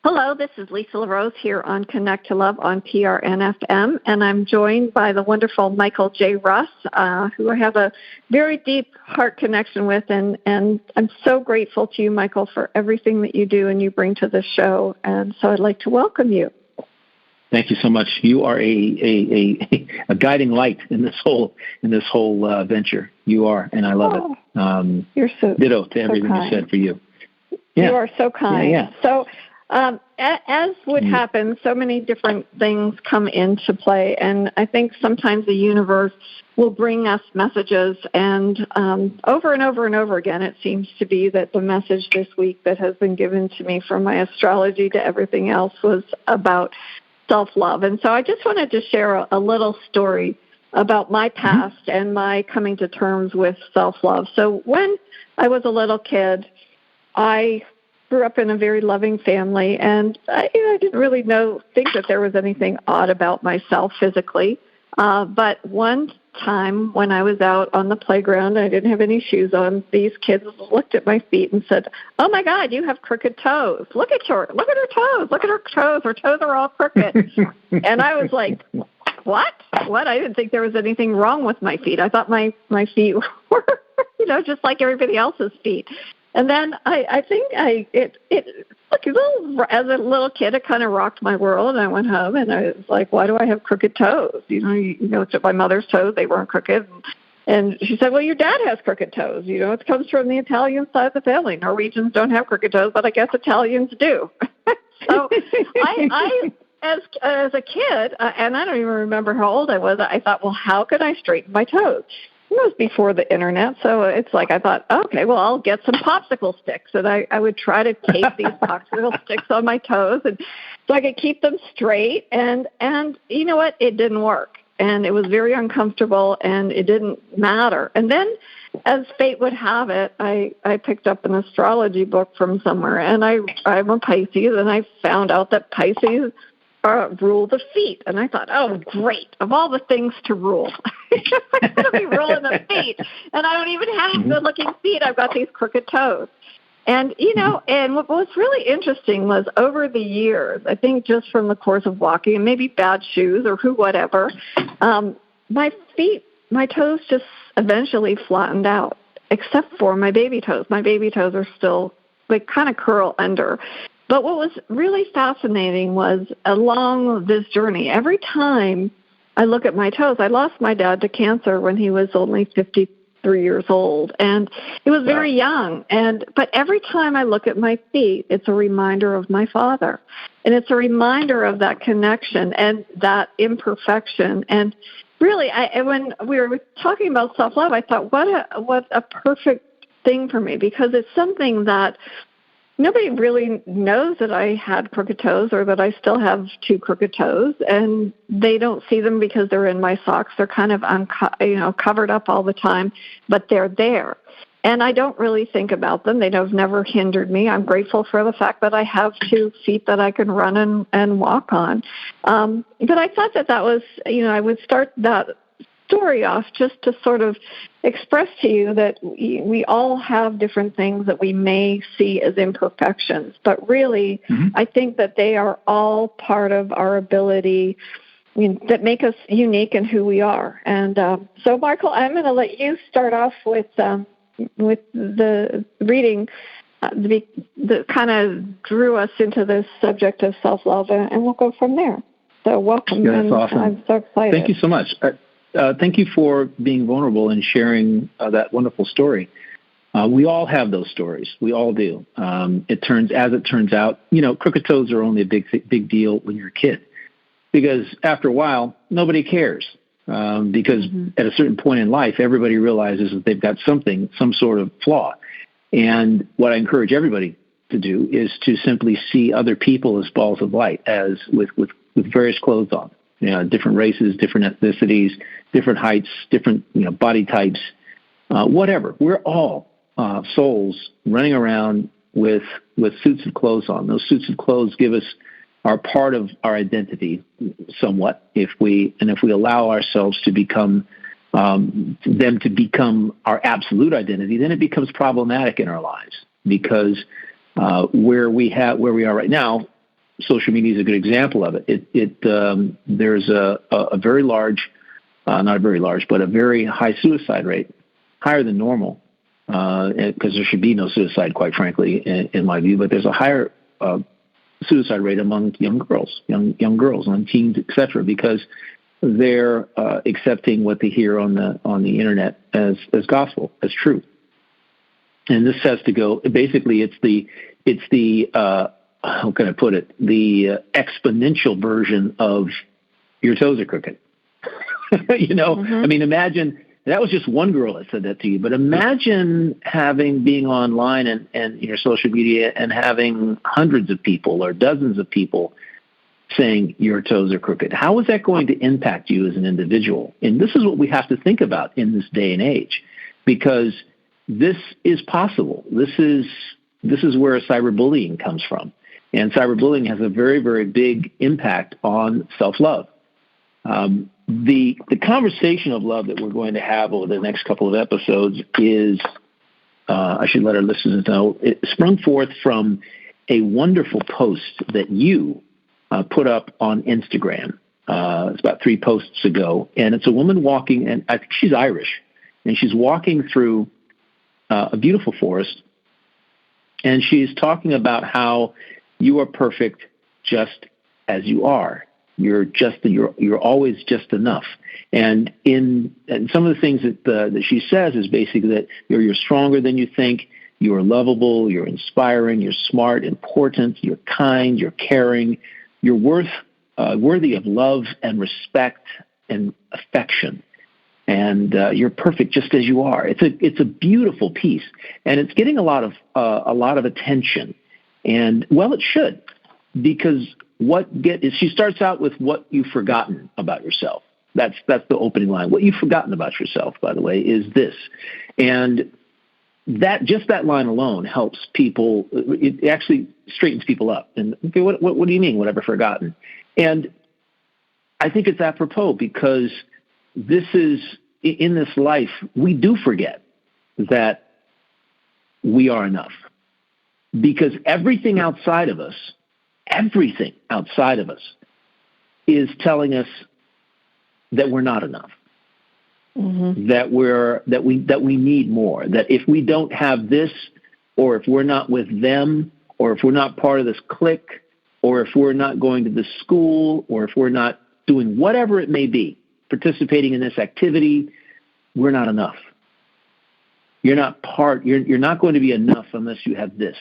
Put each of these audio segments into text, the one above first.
Hello, this is Lisa LeRose here on Connect to Love on PRN-FM, and I'm joined by the wonderful Michael J. Russ, who I have a very deep heart connection with, and I'm so grateful to you, Michael, for everything that you do and you bring to the show, and so I'd like to welcome you. Thank you so much. You are a guiding light in this whole venture. You are, and I love it. You're so ditto to everything so you said for you. Yeah. You are so kind. Yeah. So, as would happen, so many different things come into play, and I think sometimes the universe will bring us messages, and over and over and over again, it seems to be that the message this week that has been given to me from my astrology to everything else was about self-love. And so I just wanted to share a little story about my past and my coming to terms with self-love. So when I was a little kid, I grew up in a very loving family, and I didn't really think that there was anything odd about myself physically. But one time when I was out on the playground, I didn't have any shoes on, these kids looked at my feet and said, "Oh my God, you have crooked toes. Look at her toes. Look at her toes. Her toes are all crooked." And I was like, What? I didn't think there was anything wrong with my feet. I thought my feet were, just like everybody else's feet. And then I think as a little kid, it kind of rocked my world. And I went home and I was like, why do I have crooked toes? You looked at my mother's toes. They weren't crooked. And she said, well, your dad has crooked toes. It comes from the Italian side of the family. Norwegians don't have crooked toes, but I guess Italians do. So I as a kid, and I don't even remember how old I was, I thought, well, how could I straighten my toes? It was before the internet, so it's like I thought, okay, well, I'll get some popsicle sticks, and I would try to tape these popsicle sticks on my toes, and so I could keep them straight, and you know what? It didn't work, and it was very uncomfortable, and it didn't matter. And then, as fate would have it, I picked up an astrology book from somewhere, and I'm a Pisces, and I found out that Pisces rule the feet. And I thought, oh, great. Of all the things to rule, I'm going to be ruling the feet. And I don't even have good-looking feet. I've got these crooked toes. And, and what was really interesting was over the years, I think just from the course of walking and maybe bad shoes or whatever, my toes just eventually flattened out, except for my baby toes. My baby toes are still, they kind of curl under. But what was really fascinating was along this journey, every time I look at my toes, I lost my dad to cancer when he was only 53 years old, and he was very young. But every time I look at my feet, it's a reminder of my father, and it's a reminder of that connection and that imperfection. And really, when we were talking about self-love, I thought, what a perfect thing for me, because it's something that nobody really knows that I had crooked toes or that I still have two crooked toes, and they don't see them because they're in my socks. They're kind of covered up all the time, but they're there. And I don't really think about them. They have never hindered me. I'm grateful for the fact that I have 2 feet that I can run and walk on. But I thought that was, I would start that story off just to sort of express to you that we all have different things that we may see as imperfections, but really I think that they are all part of our ability that make us unique in who we are. And so, Michael, I'm going to let you start off with the reading that kind of drew us into this subject of self-love, and we'll go from there. So welcome. Yeah, that's awesome. I'm so excited. Thank you so much. Thank you for being vulnerable and sharing that wonderful story. We all have those stories. We all do. It turns out, crooked toes are only a big deal when you're a kid, because after a while, nobody cares. Because at a certain point in life, everybody realizes that they've got some sort of flaw. And what I encourage everybody to do is to simply see other people as balls of light, as with various clothes on. Different races, different ethnicities, different heights, different body types, whatever. We're all souls running around with suits of clothes on. Those suits of clothes are part of our identity somewhat. If we allow ourselves to become them to become our absolute identity, then it becomes problematic in our lives, because where we are right now, social media is a good example of it. There's a very large, not very large, but a very high suicide rate, higher than normal, because there should be no suicide, quite frankly, in my view. But there's a higher suicide rate among young girls, young teens, etc., because they're accepting what they hear on the internet as gospel, as truth. And this has to go. Basically, it's the how can I put it? The exponential version of your toes are crooked. Mm-hmm. I mean, imagine that was just one girl that said that to you, but imagine being online and your social media and having hundreds of people or dozens of people saying your toes are crooked. How is that going to impact you as an individual? And this is what we have to think about in this day and age, because this is possible. This is where cyberbullying comes from. And cyberbullying has a very, very big impact on self-love. The conversation of love that we're going to have over the next couple of episodes is, I should let our listeners know, it sprung forth from a wonderful post that you put up on Instagram. It's about 3 posts ago. And it's a woman walking, and I think she's Irish, and she's walking through a beautiful forest, and she's talking about how you are perfect just as you are. You're always just enough. And some of the things that she says is basically that you're stronger than you think. You're lovable. You're inspiring. You're smart, important. You're kind. You're caring. You're worthy of love and respect and affection. And you're perfect just as you are. It's a beautiful piece, and it's getting a lot of attention. And well, it should, because she starts out with what you've forgotten about yourself. That's the opening line. What you've forgotten about yourself, by the way, is this. And that line alone helps people. It actually straightens people up. And okay, what do you mean, what have I forgotten? And I think it's apropos, because this is, in this life, we do forget that we are enough. Because everything outside of us is telling us that we're not enough. Mm-hmm. That we need more. That if we don't have this, or if we're not with them, or if we're not part of this clique, or if we're not going to this school, or if we're not doing whatever it may be, participating in this activity, we're not enough. You're not going to be enough unless you have this,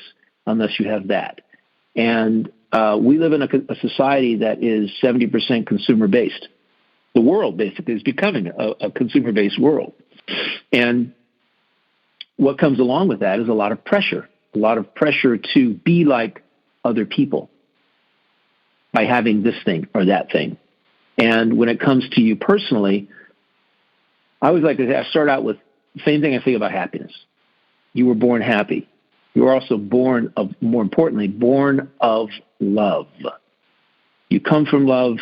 unless you have that. And we live in a society that is 70% consumer-based. The world basically is becoming a consumer-based world. And what comes along with that is a lot of pressure to be like other people by having this thing or that thing. And when it comes to you personally, I always like to say, I start out with the same thing I say about happiness. You were born happy. You are also born of love. You come from love.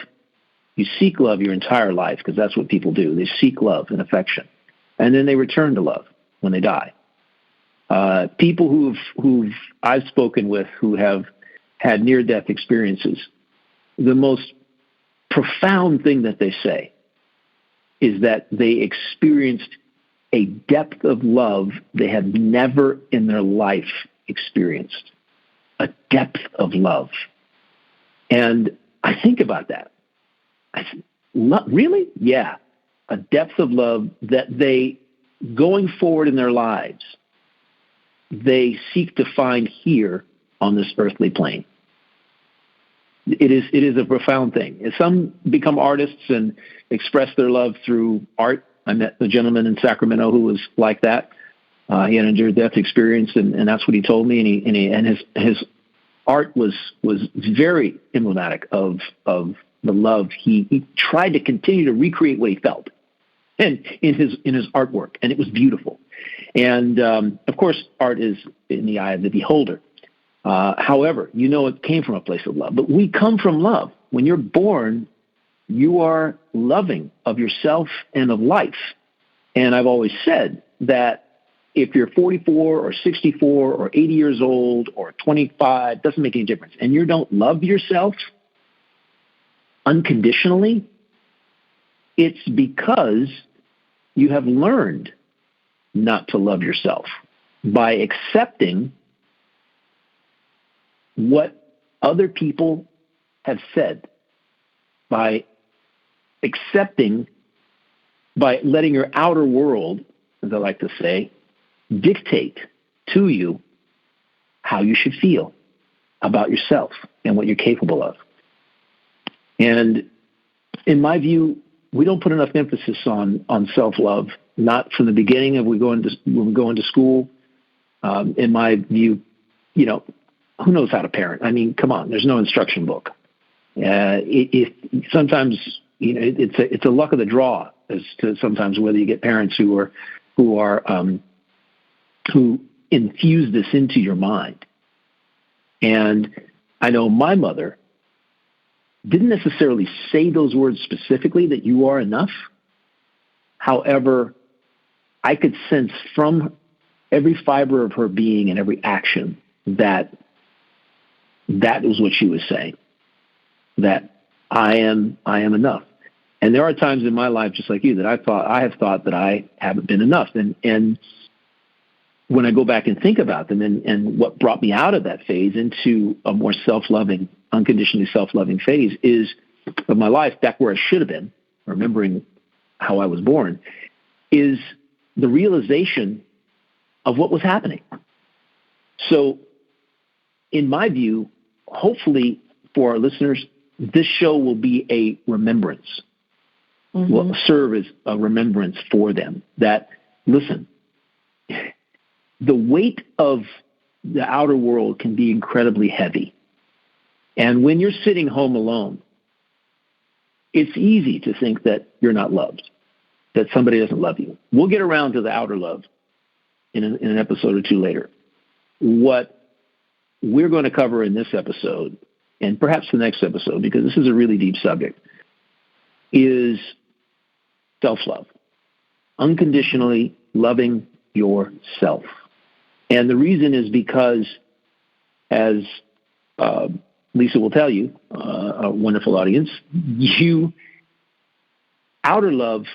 You seek love your entire life, because that's what people do. They seek love and affection. And then they return to love when they die. People who've I've spoken with who have had near-death experiences, the most profound thing that they say is that they experienced a depth of love they had never in their life experienced. A depth of love. And I think about that. I said, really? Yeah. A depth of love that they, going forward in their lives, they seek to find here on this earthly plane. It is a profound thing. Some become artists and express their love through art. I met a gentleman in Sacramento who was like that. He had a near-death experience, and that's what he told me. And his art was very emblematic of the love. He tried to continue to recreate what he felt, and in his artwork, and it was beautiful. And of course, art is in the eye of the beholder. However, it came from a place of love. But we come from love. When you're born, you are loving of yourself and of life. And I've always said that if you're 44 or 64 or 80 years old or 25, doesn't make any difference, and you don't love yourself unconditionally, it's because you have learned not to love yourself by accepting what other people have said, by letting your outer world, as I like to say, dictate to you how you should feel about yourself and what you're capable of. And in my view, we don't put enough emphasis on self-love, not from the beginning of when we go into school. In my view, who knows how to parent? I mean, come on, there's no instruction book. Sometimes, it's a luck of the draw as to sometimes whether you get parents who infuse this into your mind. And I know my mother didn't necessarily say those words specifically, that you are enough. However, I could sense from every fiber of her being and every action that was what she was saying, that I am enough. And there are times in my life, just like you, that I have thought that I haven't been enough. And when I go back and think about them and what brought me out of that phase into a more self-loving, unconditionally self-loving phase of my life, back where I should have been, remembering how I was born, is the realization of what was happening. So in my view, hopefully for our listeners, this show will be a remembrance, will serve as a remembrance for them that, listen, the weight of the outer world can be incredibly heavy. And when you're sitting home alone, it's easy to think that you're not loved, that somebody doesn't love you. We'll get around to the outer love in an episode or two later. What we're going to cover in this episode, and perhaps the next episode, because this is a really deep subject, is self-love, unconditionally loving yourself. And the reason is because, as Lisa will tell you, a wonderful audience, outer love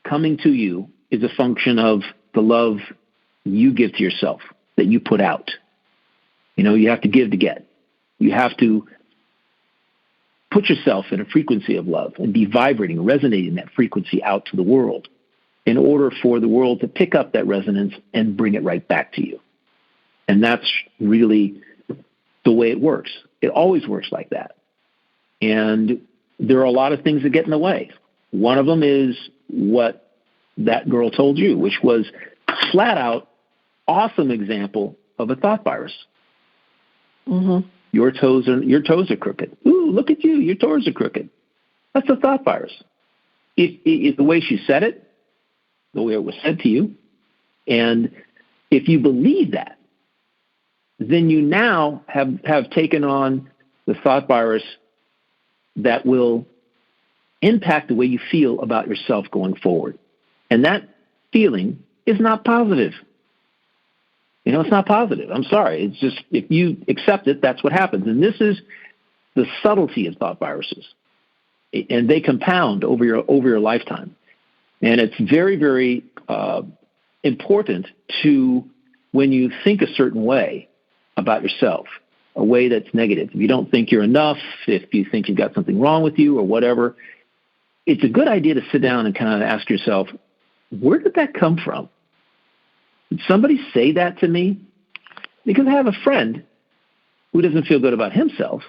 coming to you is a function of the love you give to yourself, that you put out. You have to give to get. You have to put yourself in a frequency of love and be vibrating, resonating that frequency out to the world in order for the world to pick up that resonance and bring it right back to you. And that's really the way it works. It always works like that. And there are a lot of things that get in the way. One of them is what that girl told you, which was flat out awesome example of a thought virus. Mm-hmm. Your toes are crooked. Ooh, look at you. Your toes are crooked. That's a thought virus. If the way she said it, the way it was said to you, and if you believe that, then you now have taken on the thought virus that will impact the way you feel about yourself going forward. And that feeling is not positive. It's not positive. I'm sorry. It's just, if you accept it, that's what happens. And this is the subtlety of thought viruses. And they compound over your lifetime. And it's very, very important to, when you think a certain way about yourself, a way that's negative, if you don't think you're enough, if you think you've got something wrong with you or whatever, it's a good idea to sit down and kind of ask yourself, where did that come from? Did somebody say that to me? Because I have a friend who doesn't feel good about himself,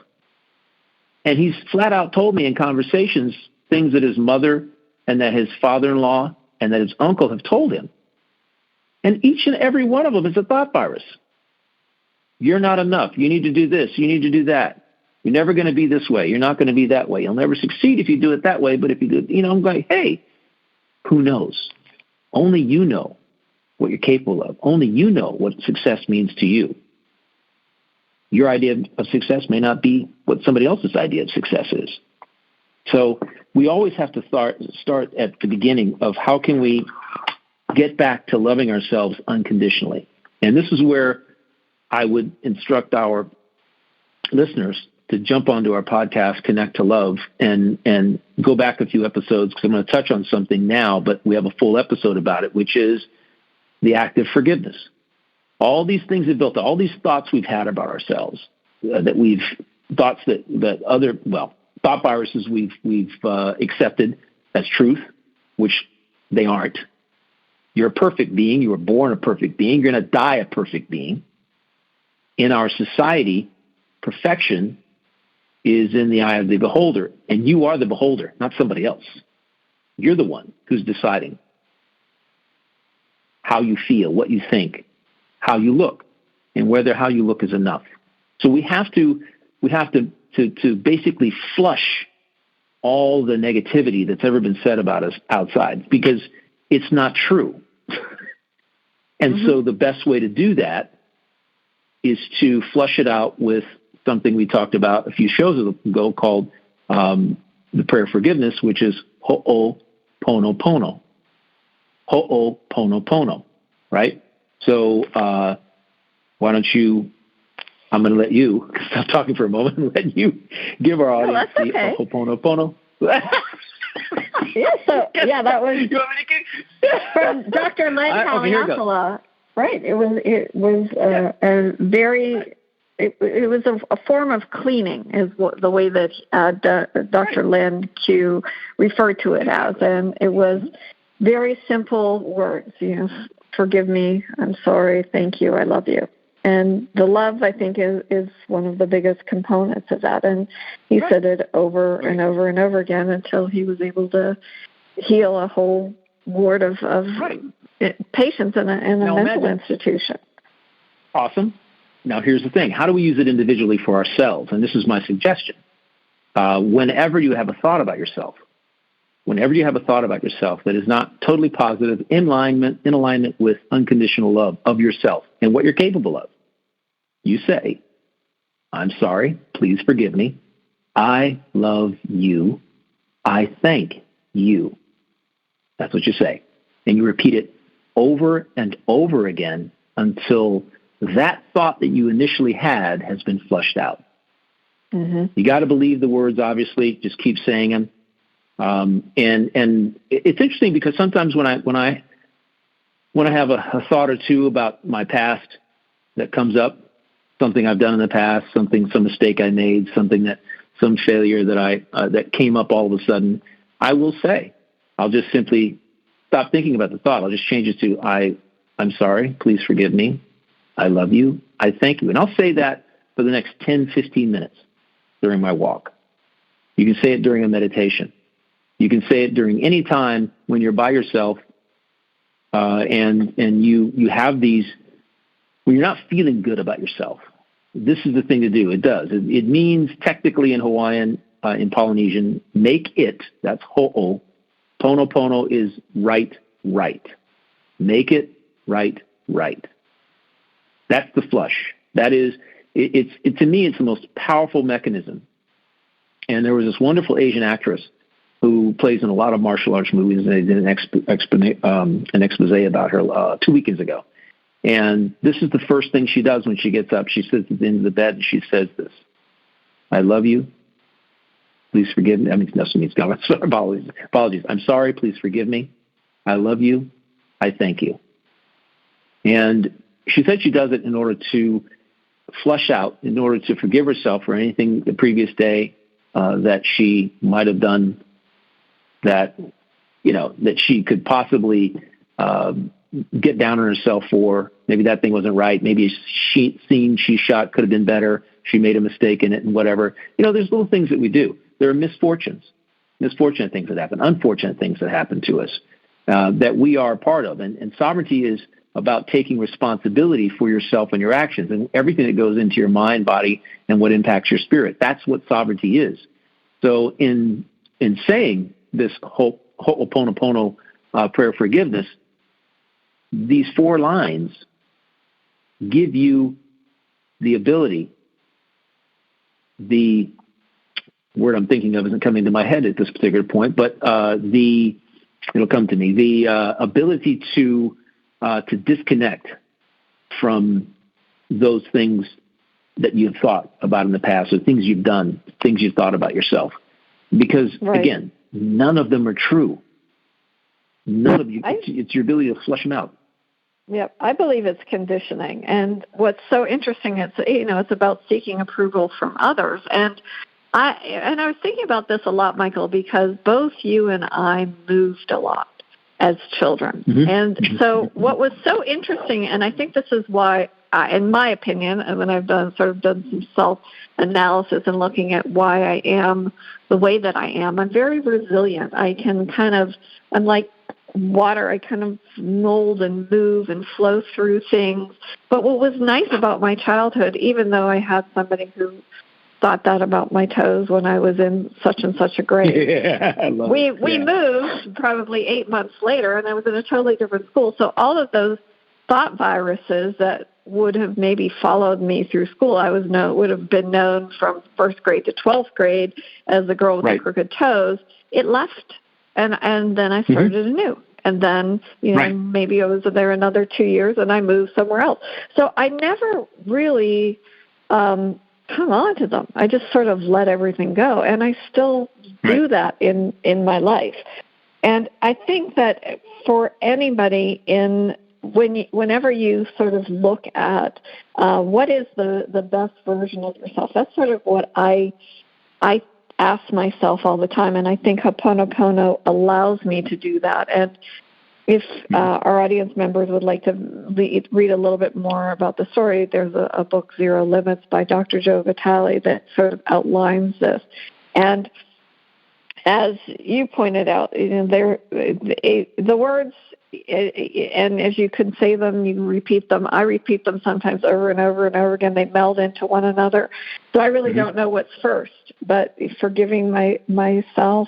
and he's flat out told me in conversations things that his mother and that his father-in-law and that his uncle have told him. And each and every one of them is a thought virus. You're not enough. You need to do this. You need to do that. You're never going to be this way. You're not going to be that way. You'll never succeed if you do it that way. But if you do it, I'm going, hey, who knows? Only you know what you're capable of. Only you know what success means to you. Your idea of success may not be what somebody else's idea of success is. So we always have to start at the beginning of how can we get back to loving ourselves unconditionally. And this is where I would instruct our listeners to jump onto our podcast, Connect to Love, and go back a few episodes, because I'm going to touch on something now, but we have a full episode about it, which is the act of forgiveness. All these things have built, all these thoughts we've had about ourselves, thought viruses we've accepted as truth, which they aren't. You're a perfect being. You were born a perfect being. You're going to die a perfect being. In our society, perfection is in the eye of the beholder, and you are the beholder, not somebody else. You're the one who's deciding how you feel, what you think, how you look, and whether how you look is enough. So we have to basically flush all the negativity that's ever been said about us outside, because it's not true. And so the best way to do that is to flush it out with something we talked about a few shows ago called the prayer of forgiveness, which is ho'oponopono. Ho'oponopono, right? So why don't you, I'm going to let you stop talking for a moment and let you give our audience the ho'oponopono. That was from Dr. Len Kalyapala. Right. It was a form of cleaning, is the way that Dr. Len Q referred to it as, and it was very simple words. Forgive me, I'm sorry, thank you, I love you. And the love, I think, is one of the biggest components of that. And he said it over and over and over again until he was able to heal a whole ward of patients in a mental institution. Awesome. Now, here's the thing. How do we use it individually for ourselves? And this is my suggestion. Whenever you have a thought about yourself that is not totally positive, in alignment with unconditional love of yourself and what you're capable of, you say, I'm sorry, please forgive me, I love you, I thank you. That's what you say. And you repeat it over and over again until that thought that you initially had has been flushed out. You got to believe the words, obviously. Just keep saying them. And it's interesting because sometimes when I have a thought or two about my past that comes up, something I've done in the past, some mistake I made, some failure that came up all of a sudden, I will say, I'll just simply stop thinking about the thought. I'll just change it to I'm sorry, please forgive me, I love you, I thank you. And I'll say that for the next 10, 15 minutes during my walk. You can say it during a meditation. You can say it during any time when you're by yourself and you have these, when you're not feeling good about yourself. This is the thing to do. It does. It means technically in Hawaiian, in Polynesian, make it, that's ho'o. Pono is right. Make it right. That's the flush. That is, to me, it's the most powerful mechanism. And there was this wonderful Asian actress who plays in a lot of martial arts movies, and they did an expose about her 2 weekends ago. And this is the first thing she does when she gets up. She sits at the end of the bed and she says this: I love you. Please forgive me. I mean, no, apologies. I'm sorry. Please forgive me. I love you. I thank you. And she said she does it in order to flush out, in order to forgive herself for anything the previous day that she might have done that she could possibly get down on herself for. Maybe that thing wasn't right. Maybe a scene she shot could have been better. She made a mistake in it and whatever. There's little things that we do. There are misfortunate things that happen, unfortunate things that happen to us that we are a part of. And sovereignty is about taking responsibility for yourself and your actions and everything that goes into your mind, body, and what impacts your spirit. That's what sovereignty is. So in saying this ho'oponopono prayer of forgiveness, these 4 lines give you the ability. The word I'm thinking of isn't coming to my head at this particular point, but the It'll come to me. The ability to disconnect from those things that you've thought about in the past, or things you've done, things you've thought about yourself. Because, again, none of them are true. None of you. It's your ability to flush them out. Yep, I believe it's conditioning. And what's so interesting is, it's about seeking approval from others. And I was thinking about this a lot, Michael, because both you and I moved a lot as children. Mm-hmm. And so what was so interesting, and I think this is why, in my opinion, and when I've done some self-analysis and looking at why I am the way that I am, I'm very resilient. I'm like water. I kind of mold and move and flow through things. But what was nice about my childhood, even though I had somebody who thought that about my toes when I was in such and such a grade. Yeah, we moved probably 8 months later, and I was in a totally different school. So all of those thought viruses that would have maybe followed me through school, would have been known from first grade to 12th grade as the girl with the crooked toes. It left, and then I started anew. And then, maybe I was there another 2 years, and I moved somewhere else. So I never really hung on to them. I just sort of let everything go, and I still do that in my life. And I think that for anybody whenever you sort of look at what is the best version of yourself, that's sort of what I ask myself all the time, and I think Ho'oponopono allows me to do that. And if our audience members would like to read a little bit more about the story, there's a book, Zero Limits, by Dr. Joe Vitale, that sort of outlines this. And as you pointed out, the words, and as you can say them, you repeat them. I repeat them sometimes over and over and over again. They meld into one another. So I really don't know what's first, but forgiving myself,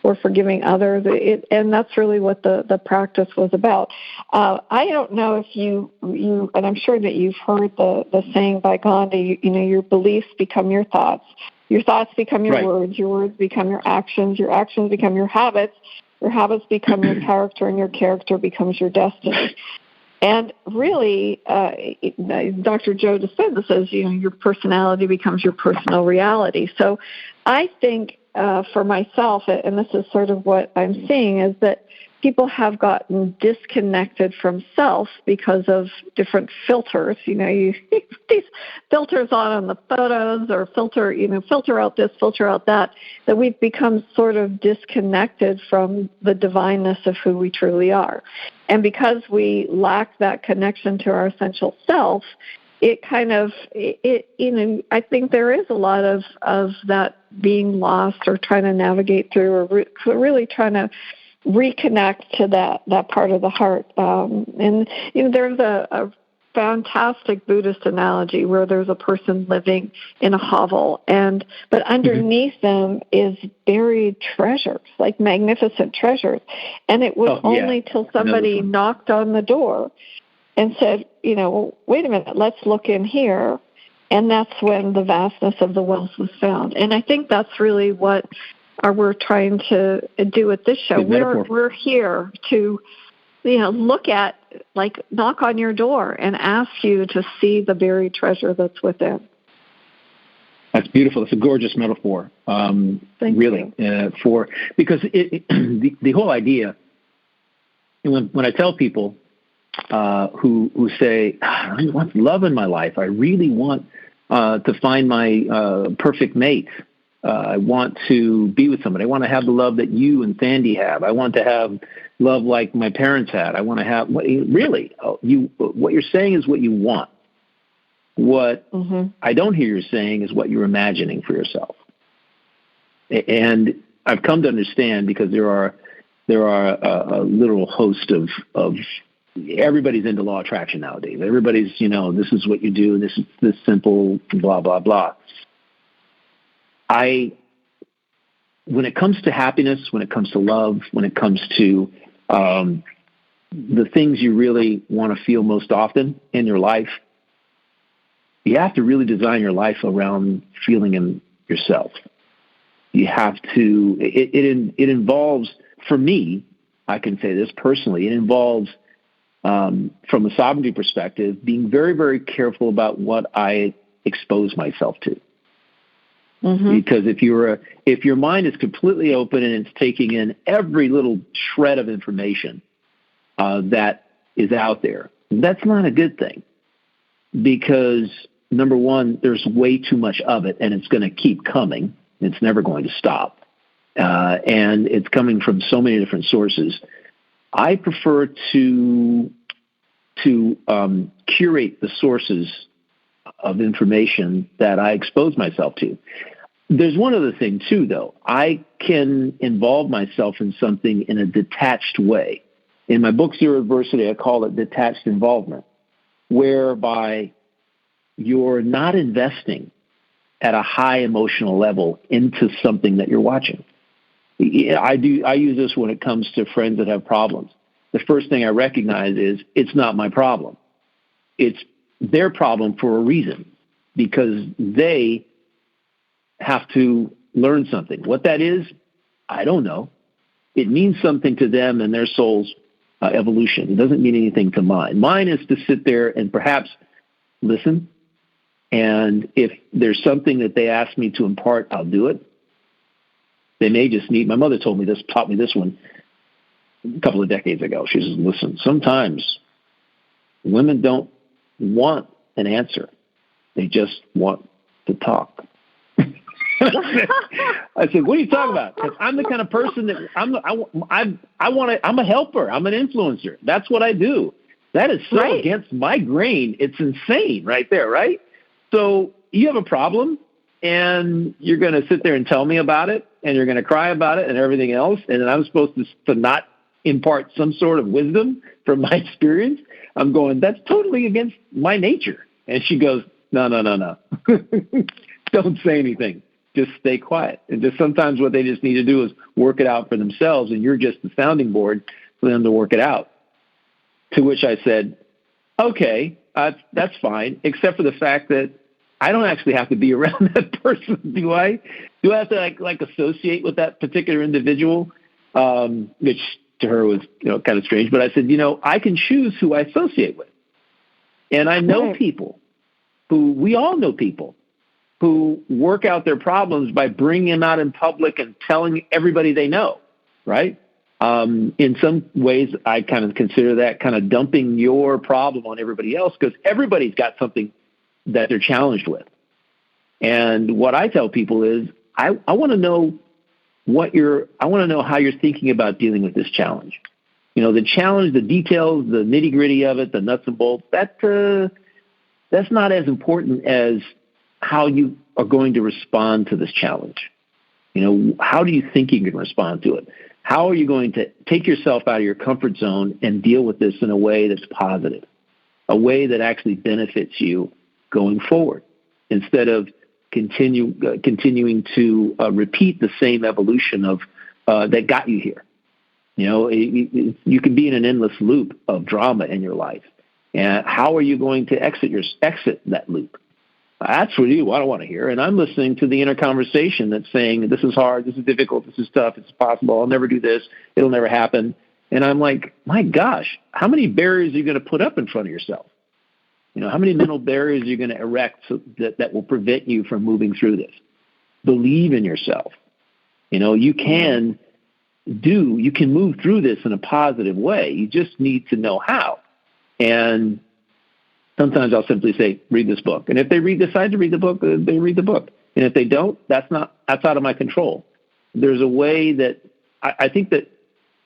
or forgiving others, and that's really what the practice was about. I don't know if you, and I'm sure that you've heard the saying by Gandhi, your beliefs become your thoughts. Your thoughts become your words become your actions become your habits become your character, and your character becomes your destiny. And really, Dr. Joe Dispenza says, your personality becomes your personal reality. So I think for myself, and this is sort of what I'm seeing, is that people have gotten disconnected from self because of different filters. You these filters on the photos, or filter out this, filter out that we've become sort of disconnected from the divineness of who we truly are. And because we lack that connection to our essential self, I think there is a lot of that being lost, or trying to navigate through, or really trying to reconnect to that part of the heart. And there's a fantastic Buddhist analogy where there's a person living in a hovel, but underneath them is buried treasures, like magnificent treasures. And it was only till somebody knocked on the door and said, wait a minute, let's look in here. And that's when the vastness of the wealth was found. And I think that's really what we're trying to do with this show. We're here to, look at, knock on your door and ask you to see the buried treasure that's within. That's beautiful. It's a gorgeous metaphor. Really, because the whole idea. When I tell people who say, I want love in my life, I really want to find my perfect mate. I want to be with somebody. I want to have the love that you and Sandy have. I want to have love like my parents had. I want to have what you're saying is what you want. What I don't hear you saying is what you're imagining for yourself. And I've come to understand, because there are a literal host of everybody's into law of attraction nowadays. Everybody's, this is what you do. This is this simple, blah, blah, blah. When it comes to happiness, when it comes to love, when it comes to the things you really want to feel most often in your life, you have to really design your life around feeling in yourself. You have to. It involves for me, I can say this personally, it involves, from a sovereignty perspective, being very, very careful about what I expose myself to. Mm-hmm. Because if your mind is completely open and it's taking in every little shred of information that is out there, that's not a good thing. Because number one, there's way too much of it, and it's going to keep coming. It's never going to stop, and it's coming from so many different sources. I prefer to curate the sources of information that I expose myself to. There's one other thing, too, though. I can involve myself in something in a detached way. In my book, Zero Adversity, I call it detached involvement, whereby you're not investing at a high emotional level into something that you're watching. I use this when it comes to friends that have problems. The first thing I recognize is it's not my problem. It's their problem for a reason, because they have to learn something. What that is, I don't know. It means something to them and their soul's evolution. It doesn't mean anything to mine. Mine is to sit there and perhaps listen. And if there's something that they ask me to impart, I'll do it. They may just need, my mother taught me this one a couple of decades ago. She says, listen, sometimes women don't want an answer. They just want to talk. I said, what are you talking about? Because I'm the kind of person that I'm a helper. I'm an influencer. That's what I do. That is so right against my grain. It's insane right there, right? So you have a problem, and you're going to sit there and tell me about it, and you're going to cry about it and everything else, and then I'm supposed to not impart some sort of wisdom from my experience. I'm going, that's totally against my nature. And she goes, no. Don't say anything. Just stay quiet. And just sometimes what they just need to do is work it out for themselves, and you're just the sounding board for them to work it out. To which I said, okay, that's fine, except for the fact that I don't actually have to be around that person, do I? Do I have to like associate with that particular individual? Which to her was kind of strange. But I said, I can choose who I associate with. And I know people we all know people who work out their problems by bringing them out in public and telling everybody they know, right? In some ways, I kind of consider that kind of dumping your problem on everybody else, because everybody's got something that they're challenged with. And what I tell people is, I want to know how you're thinking about dealing with this challenge. The challenge, the details, the nitty gritty of it, the nuts and bolts, that's not as important as how you are going to respond to this challenge. How do you think you can respond to it? How are you going to take yourself out of your comfort zone and deal with this in a way that's positive, a way that actually benefits you going forward, instead of continuing to repeat the same evolution of that got you here. You can be in an endless loop of drama in your life. And how are you going to exit that loop? That's for you. I don't want to hear. And I'm listening to the inner conversation that's saying, this is hard, this is difficult, this is tough, it's impossible, I'll never do this, it'll never happen. And I'm like, my gosh, how many barriers are you going to put up in front of yourself? How many mental barriers are you going to erect that will prevent you from moving through this? Believe in yourself. You can move through this in a positive way. You just need to know how. And sometimes I'll simply say, read this book. And if they decide to read the book, they read the book. And if they don't, that's out of my control. There's a way that I think that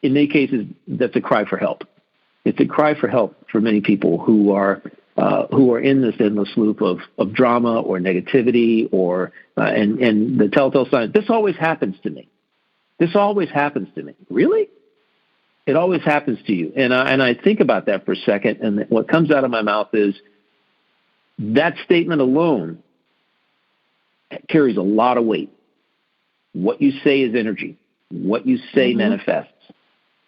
in many cases, that's a cry for help. It's a cry for help for many people who are in this endless loop of drama or negativity and the telltale signs. This always happens to me. This always happens to me. Really? It always happens to you. And I think about that for a second, and what comes out of my mouth is that statement alone carries a lot of weight. What you say is energy. What you say manifests.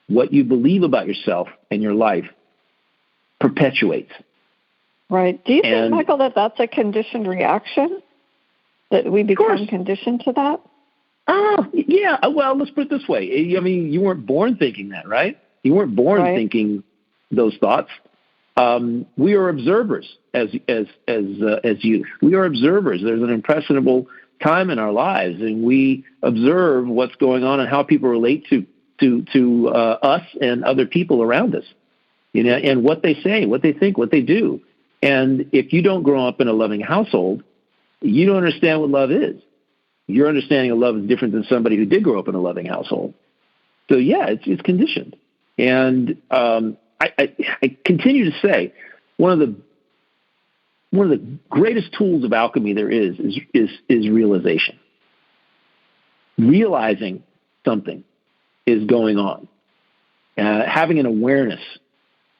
What you believe about yourself and your life perpetuates. Right. Do you think, Michael, that's a conditioned reaction? That we become conditioned to that? Oh, yeah. Well, let's put it this way. I mean, you weren't born thinking that, right? You weren't born thinking those thoughts. We are observers as youth. We are observers. There's an impressionable time in our lives, and we observe what's going on and how people relate to us and other people around us. You know, and what they say, what they think, what they do. And if you don't grow up in a loving household, you don't understand what love is. Your understanding of love is different than somebody who did grow up in a loving household. So yeah, it's conditioned. And I continue to say one of the greatest tools of alchemy there is realization. Realizing something is going on, having an awareness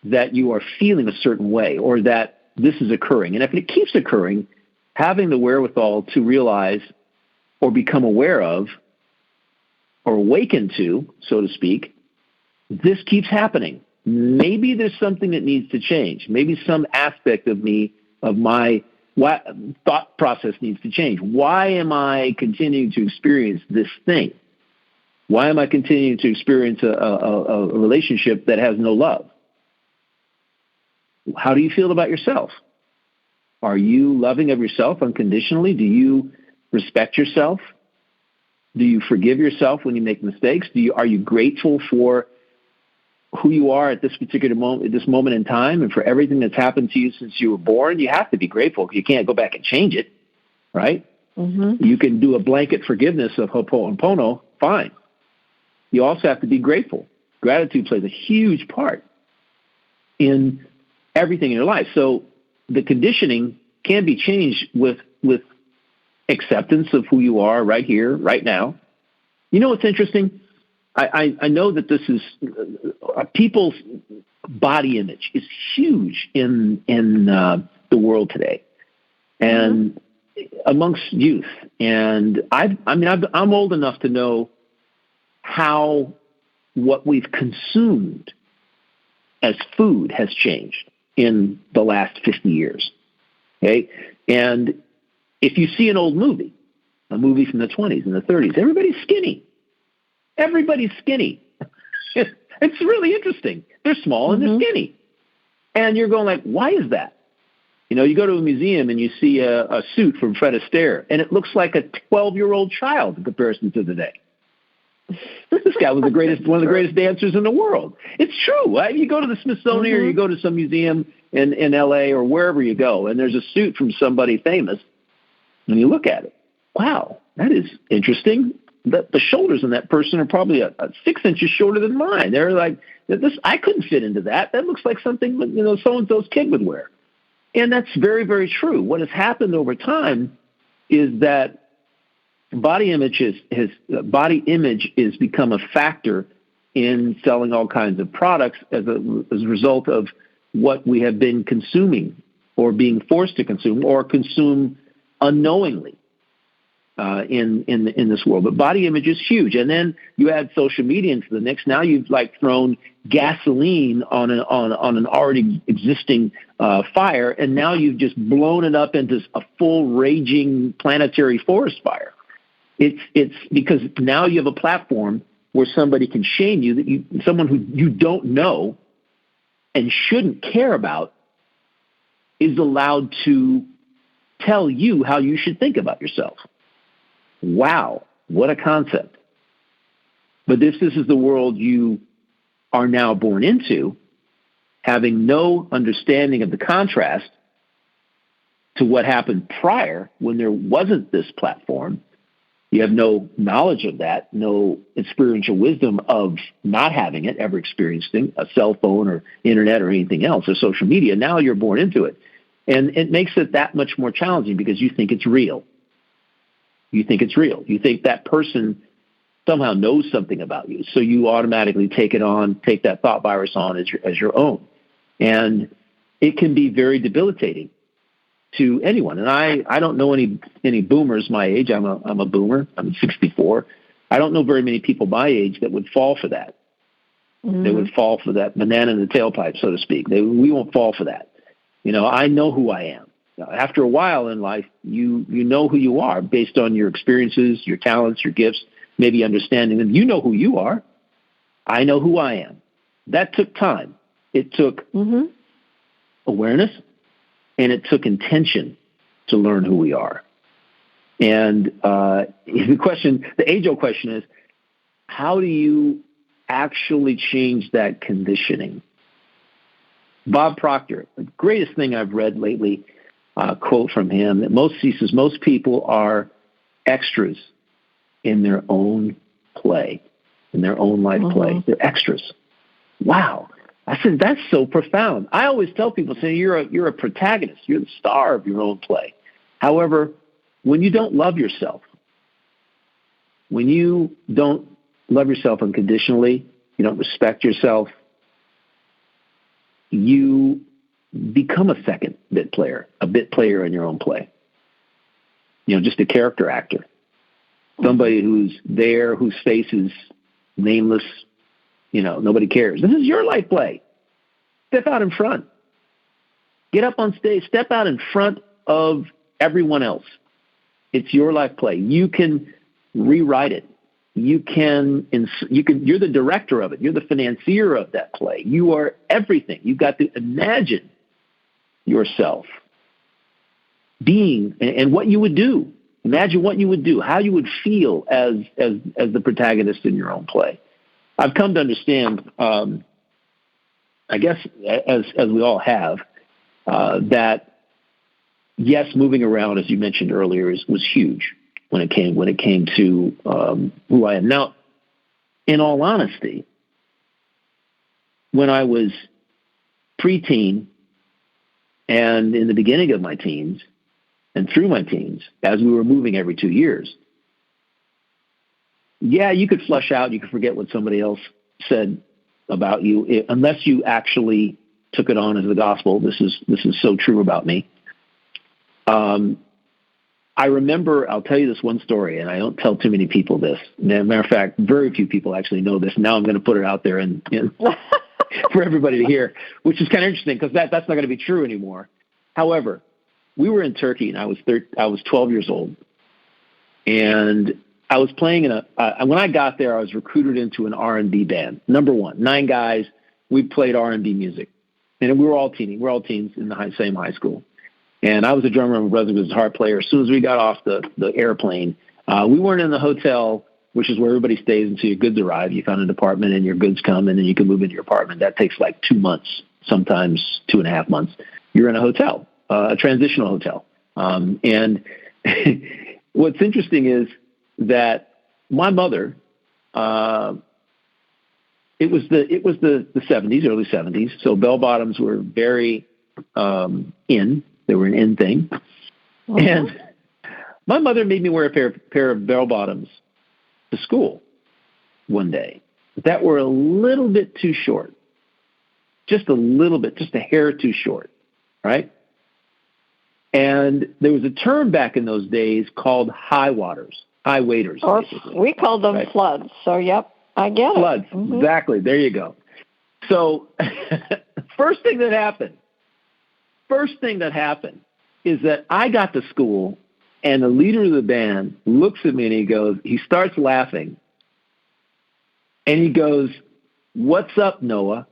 that you are feeling a certain way or that this is occurring, and if it keeps occurring, having the wherewithal to realize or become aware of or awaken to, so to speak, this keeps happening. Maybe there's something that needs to change. Maybe some aspect of me, of my thought process needs to change. Why am I continuing to experience this thing? Why am I continuing to experience a relationship that has no love? How do you feel about yourself? Are you loving of yourself unconditionally? Do you respect yourself? Do you forgive yourself when you make mistakes? Are you grateful for who you are at this particular moment, at this moment in time, and for everything that's happened to you since you were born? You have to be grateful because you can't go back and change it, right? Mm-hmm. You can do a blanket forgiveness of Ho'oponopono, fine. You also have to be grateful. Gratitude plays a huge part in everything in your life. So the conditioning can be changed with acceptance of who you are right here, right now. You know what's interesting? I know that this is people's body image is huge in the world today, and amongst youth. And I'm old enough to know how what we've consumed as food has changed in the last 50 years. Okay, and if you see an old movie, a movie from the 20s and the 30s, everybody's skinny. Everybody's skinny. It's really interesting. They're small and they're skinny. And you're going like, why is that? You know, you go to a museum and you see a suit from Fred Astaire, and it looks like a 12-year-old child in comparison to today. This guy was one of the greatest dancers in the world. It's true. Right? You go to the Smithsonian or you go to some museum in L.A. or wherever you go, and there's a suit from somebody famous, and you look at it. Wow, that is interesting. The shoulders on that person are probably a 6 inches shorter than mine. They're like, I couldn't fit into that. That looks like something, so-and-so's kid would wear. And that's very, very true. What has happened over time is that body image is become a factor in selling all kinds of products as a result of what we have been consuming or being forced to consume or consume unknowingly in this world. But body image is huge. And then you add social media into the mix. Now you've thrown gasoline on an already existing fire, and now you've just blown it up into a full raging planetary forest fire. It's because now you have a platform where somebody can shame you, someone who you don't know and shouldn't care about is allowed to tell you how you should think about yourself. Wow, what a concept. But this is the world you are now born into, having no understanding of the contrast to what happened prior when there wasn't this platform. You have no knowledge of that, no experiential wisdom of not having it, ever experiencing a cell phone or internet or anything else or social media. Now you're born into it. And it makes it that much more challenging because you think it's real. You think it's real. You think that person somehow knows something about you. So you automatically take that thought virus on as your own. And it can be very debilitating to anyone. And I don't know any boomers my age. I'm a boomer. I'm 64. I don't know very many people my age that would fall for that. Mm-hmm. They would fall for that banana in the tailpipe, so to speak. We won't fall for that. I know who I am. After a while in life, you know who you are based on your experiences, your talents, your gifts, maybe understanding them. You know who you are. I know who I am. That took time. It took awareness, and it took intention to learn who we are. And the age-old question is, how do you actually change that conditioning? Bob Proctor, the greatest thing I've read lately, quote from him, that he says most people are extras in their own play, in their own life play. They're extras. Wow. I said, that's so profound. I always tell people, say, you're a protagonist. You're the star of your own play. However, when you don't love yourself, when you don't love yourself unconditionally, you don't respect yourself, you become a second bit player in your own play. Just a character actor. Somebody who's there, whose face is nameless, nobody cares. This is your life play. Step out in front. Get up on stage. Step out in front of everyone else. It's your life play. You can rewrite it. You're the director of it. You're the financier of that play. You are everything. You've got to imagine yourself being and what you would do. Imagine what you would do, how you would feel as the protagonist in your own play. I've come to understand, I guess, as we all have, that yes, moving around, as you mentioned earlier, was huge when it came to who I am. Now, in all honesty, when I was preteen and in the beginning of my teens and through my teens, as we were moving every 2 years, yeah, you could flush out, you could forget what somebody else said about you, unless you actually took it on as the gospel. This is so true about me. I remember, I'll tell you this one story, and I don't tell too many people this. Matter of fact, very few people actually know this. Now I'm going to put it out there and for everybody to hear, which is kind of interesting because that's not going to be true anymore. However, we were in Turkey, and I was 12 years old, and I was playing when I got there, I was recruited into an R&B band. Number one, 9 guys. We played R&B music, and we were all teens. We're all teens in the same high school. And I was a drummer, and my brother was a guitar player. As soon as we got off the airplane, we weren't in the hotel, which is where everybody stays until your goods arrive. You found an apartment, and your goods come, and then you can move into your apartment. That takes like 2 months, sometimes 2.5 months. You're in a hotel, a transitional hotel. And what's interesting is that my mother, it was the 70s, early 70s. So bell bottoms were very in. They were an in thing. And my mother made me wear a pair of bell bottoms to school one day that were a little bit too short. Just a little bit, just a hair too short, right? And there was a term back in those days called high waiters. We called them floods. So, yep, I get it. Floods, exactly. There you go. So first thing that happened is that I got to school, and the leader of the band looks at me, and he starts laughing, and he goes, "What's up, Noah?"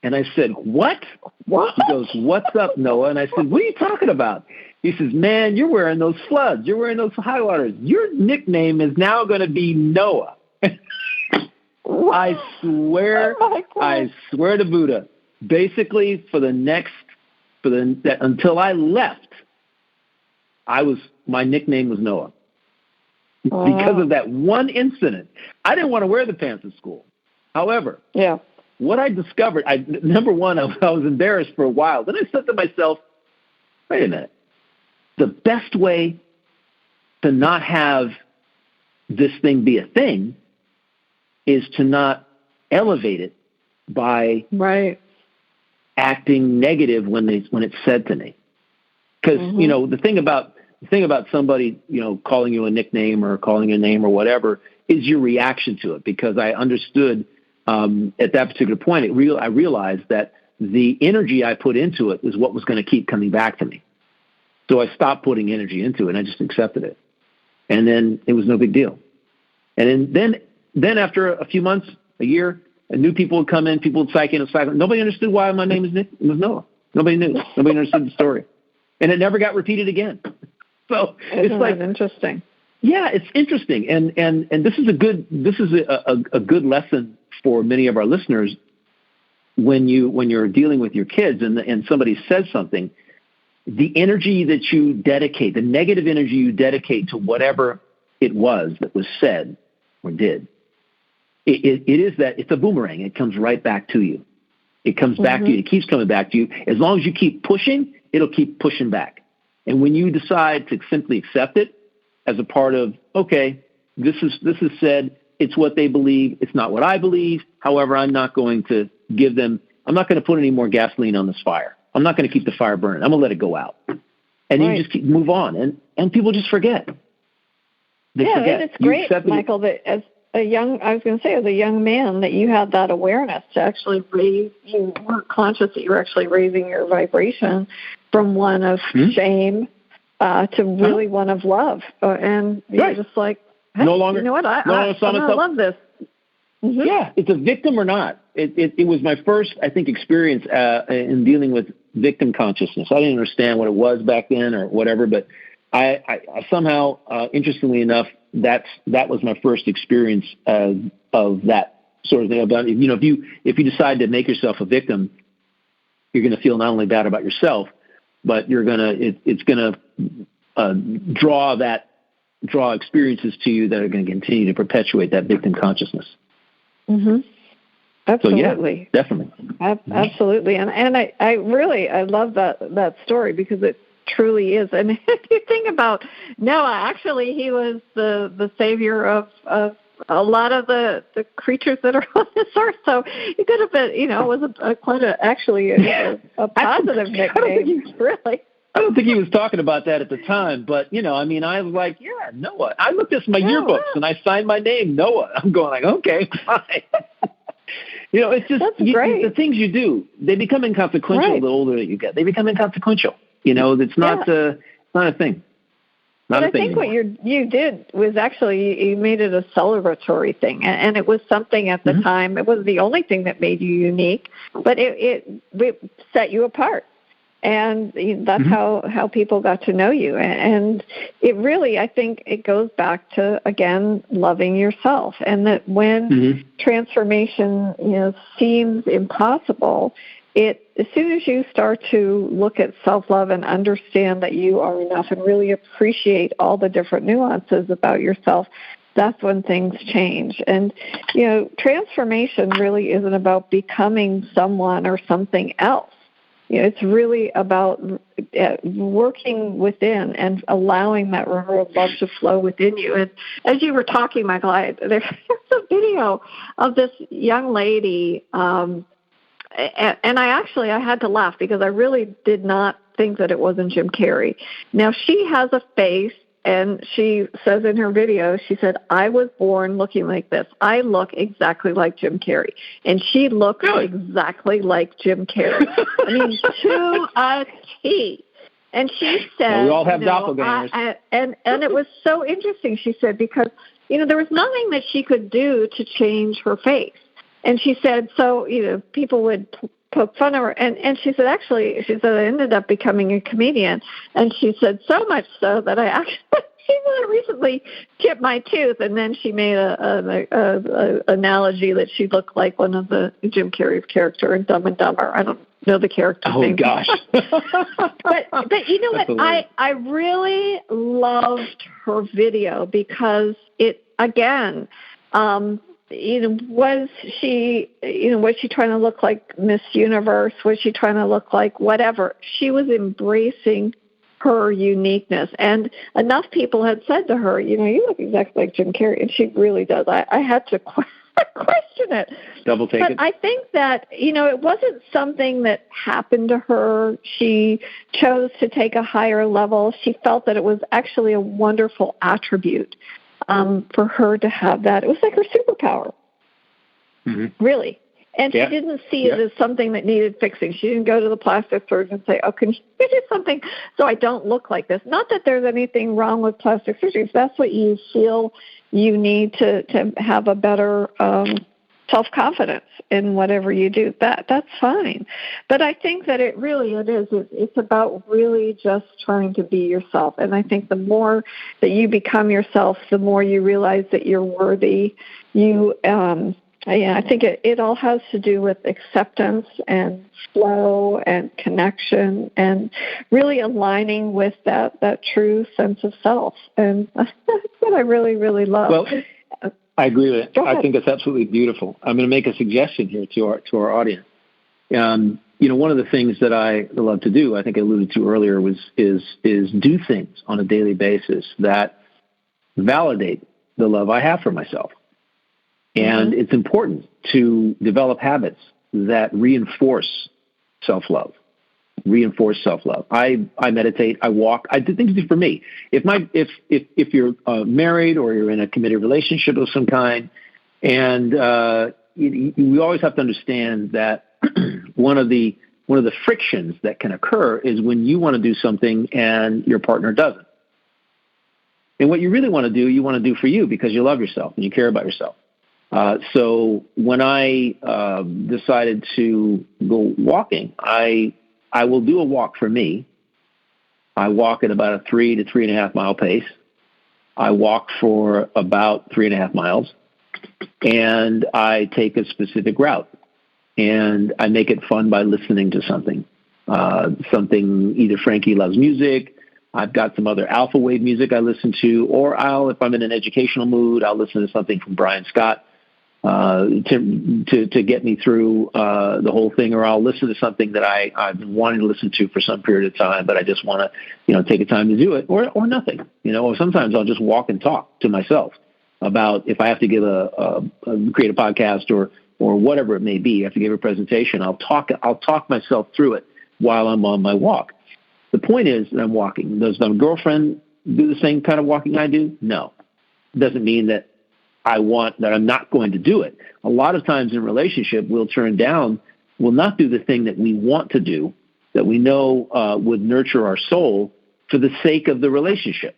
And I said, "What?" He goes, "What's up, Noah?" And I said, "What are you talking about?" He says, "Man, you're wearing those floods. You're wearing those high waters. Your nickname is now going to be Noah." I swear to Buddha, basically until I left, my nickname was Noah. Because of that one incident. I didn't want to wear the pants at school. However, what I discovered, number one, I was embarrassed for a while. Then I said to myself, wait a minute. The best way to not have this thing be a thing is to not elevate it by acting negative when it's said to me. Because, the thing about somebody, calling you a nickname or calling you a name or whatever is your reaction to it. Because I understood at that particular point, I realized that the energy I put into it is what was going to keep coming back to me. So I stopped putting energy into it, and I just accepted it. And then it was no big deal. And then after a few months, a year, new people would come in, people would psych in. Nobody understood why my name was Noah. Nobody knew. Nobody understood the story. And it never got repeated again. So it's like interesting. Yeah, it's interesting. And this is a good lesson for many of our listeners when you're dealing with your kids and somebody says something. The energy that you dedicate, the negative energy you dedicate to whatever it was that was said or did, it's a boomerang. It comes right back to you. It comes back to you. It keeps coming back to you. As long as you keep pushing, it'll keep pushing back. And when you decide to simply accept it as a part of, okay, this is said, it's what they believe, it's not what I believe. However, I'm not going to put any more gasoline on this fire. I'm not going to keep the fire burning. I'm going to let it go out. And you just move on. And people just forget. They forget. And it's great, Michael, that as a young man, that you had that awareness to actually raise, you weren't conscious that you were actually raising your vibration from one of shame to really one of love. And you're just like, hey, no longer, you know what, I love this. Mm-hmm. Yeah, it's a victim or not. It was my first, I think, experience in dealing with victim consciousness. I didn't understand what it was back then or whatever, but I somehow, interestingly enough, that was my first experience of that sort of thing. About, if you decide to make yourself a victim, you're going to feel not only bad about yourself, but it's going to draw experiences to you that are going to continue to perpetuate that victim consciousness. Mm-hmm. Absolutely. So, yeah, definitely. Absolutely. And I love that story because it truly is. And if you think about Noah, actually he was the savior of a lot of the creatures that are on this earth. So it could have been, it was a positive nickname, really. I don't think he was talking about that at the time, but, I was like, yeah, Noah. I looked at my yearbooks and I signed my name, Noah. I'm going like, okay, fine. It's just the things you do, they become inconsequential the older that you get. They become inconsequential. It's not a thing. But I think what you did was actually you made it a celebratory thing, and it was something at the time. It wasn't the only thing that made you unique, but it set you apart. And that's how people got to know you. And it really, I think it goes back to, again, loving yourself. And that when transformation seems impossible, as soon as you start to look at self-love and understand that you are enough and really appreciate all the different nuances about yourself, that's when things change. And, transformation really isn't about becoming someone or something else. It's really about working within and allowing that river of love to flow within you. And as you were talking, Michael, there's a video of this young lady, and I had to laugh because I really did not think that it wasn't Jim Carrey. Now, she has a face, and she says in her video, she said, I was born looking like this. I look exactly like Jim Carrey. And she looks exactly like Jim Carrey. I mean, to a T. And she said, we all have doppelgangers. And it was so interesting, she said, because, there was nothing that she could do to change her face. And she said, so, people would poke fun of her. And she said, I ended up becoming a comedian. And she said, so much so that I recently chipped my tooth. And then she made a analogy that she looked like one of the Jim Carrey's character in Dumb and Dumber. I don't know the character's name. Oh, gosh. but you know what? I really loved her video because it, again, was she trying to look like Miss Universe? Was she trying to look like whatever? She was embracing her uniqueness. And enough people had said to her, you look exactly like Jim Carrey. And she really does. I had to question it. Double take but it. I think that, it wasn't something that happened to her. She chose to take a higher level. She felt that it was actually a wonderful attribute for her to have that. It was like her superpower, really. And she didn't see it as something that needed fixing. She didn't go to the plastic surgeon and say, oh, can you do something so I don't look like this? Not that there's anything wrong with plastic surgery. If that's what you feel you need to have a better self-confidence in whatever you do, that's fine. But I think that it's about really just trying to be yourself. And I think the more that you become yourself, the more you realize that you're worthy. I think it all has to do with acceptance and flow and connection and really aligning with that true sense of self. And that's what I really, really love. Well, I agree with it. I think it's absolutely beautiful. I'm going to make a suggestion here to our audience. One of the things that I love to do, I think I alluded to earlier, is do things on a daily basis that validate the love I have for myself. And it's important to develop habits that reinforce self-love. I meditate, I walk. I do things for me. If you're married or you're in a committed relationship of some kind, and we always have to understand that one of the frictions that can occur is when you want to do something and your partner doesn't. And what you really want to do, you want to do for you because you love yourself and you care about yourself. So when I decided to go walking, I will do a walk for me. I walk at about a 3 to 3.5 mile pace. I walk for about 3.5 miles, and I take a specific route. And I make it fun by listening to something. Either Frankie loves music. I've got some other alpha wave music I listen to, or if I'm in an educational mood, I'll listen to something from Brian Scott to get me through the whole thing, or I'll listen to something that I've been wanting to listen to for some period of time, but I just want to, take a time to do it, or nothing, or sometimes I'll just walk and talk to myself about if I have to give create a podcast or whatever it may be, I have to give a presentation, I'll talk myself through it while I'm on my walk. The point is that I'm walking. Does my girlfriend do the same kind of walking I do? No. It doesn't mean that I'm not going to do it. A lot of times in relationship, we'll not do the thing that we want to do, that we know would nurture our soul for the sake of the relationship.